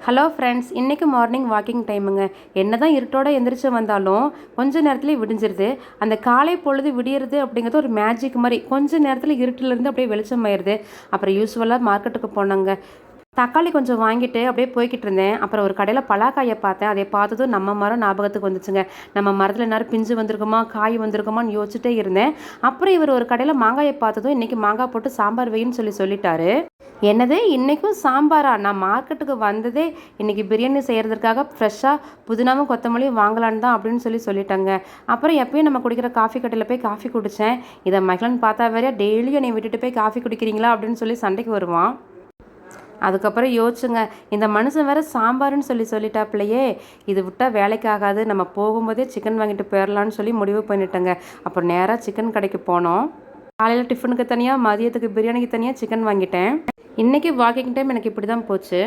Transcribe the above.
Hello friends, இன்றைக்கி morning walking டைமுங்க. என்ன தான் இருட்டோட எந்திரிச்சு வந்தாலும் கொஞ்ச நேரத்துலேயே விடிஞ்சிருது. அந்த காலை பொழுது விடியறது அப்படிங்கிறது ஒரு மேஜிக் மாதிரி கொஞ்ச நேரத்தில் இருட்டிலேருந்து அப்படியே வெளிச்சமாயிருது. அப்புறம் யூஸ்வலாக மார்க்கெட்டுக்கு போனாங்க. தக்காளி கொஞ்சம் வாங்கிட்டு அப்படியே போய்கிட்டு இருந்தேன். அப்புறம் ஒரு கடையில் பலாக்காயை பார்த்தேன். அதை பார்த்ததும் நம்ம மரம் ஞாபகத்துக்கு வந்துச்சுங்க. நம்ம மரத்தில் நேரம் பிஞ்சு வந்திருக்குமா, காய் வந்திருக்குமான்னு யோசிச்சுட்டே இருந்தேன். அப்புறம் இவர் ஒரு கடையில் மாங்காயை பார்த்ததும் இன்றைக்கி மாங்காய் போட்டு சாம்பார் வைன்னு சொல்லிட்டாரு. என்னது, இன்றைக்கும் சாம்பாரா? நான் மார்க்கெட்டுக்கு வந்ததே இன்றைக்கி பிரியாணி செய்கிறதுக்காக ஃப்ரெஷ்ஷாக புதினாவும் கொத்தமல்லியும் வாங்கலான்னு தான் அப்படின்னு சொல்லிட்டாங்க. அப்புறம் எப்பயும் நம்ம குடிக்கிற காஃபி கடையில் போய் காஃபி குடித்தேன். இதை மகிழன் பார்த்தா வேறையா டெய்லியும் என்னை விட்டுட்டு போய் காஃபி குடிக்கிறீங்களா அப்படின்னு சொல்லி சண்டைக்கு வருவான். அதுக்கப்புறம் யோசிச்சுங்க, இந்த மனுஷன் வேறு சாம்பார்னு சொல்லிட்டாப்புலையே, இது விட்டால் வேலைக்கு ஆகாது, நம்ம போகும்போதே சிக்கன் வாங்கிட்டு போயிடலான்னு சொல்லி முடிவு பண்ணிட்டேங்க. அப்புறம் நேராக சிக்கன் கடைக்கு போனோம். காலையில் டிஃபனுக்கு தனியாக, மதியத்துக்கு பிரியாணிக்கு தனியாக சிக்கன் வாங்கிட்டேன். இன்றைக்கி வாக்கிங் டைம் எனக்கு இப்படி தான் போச்சு.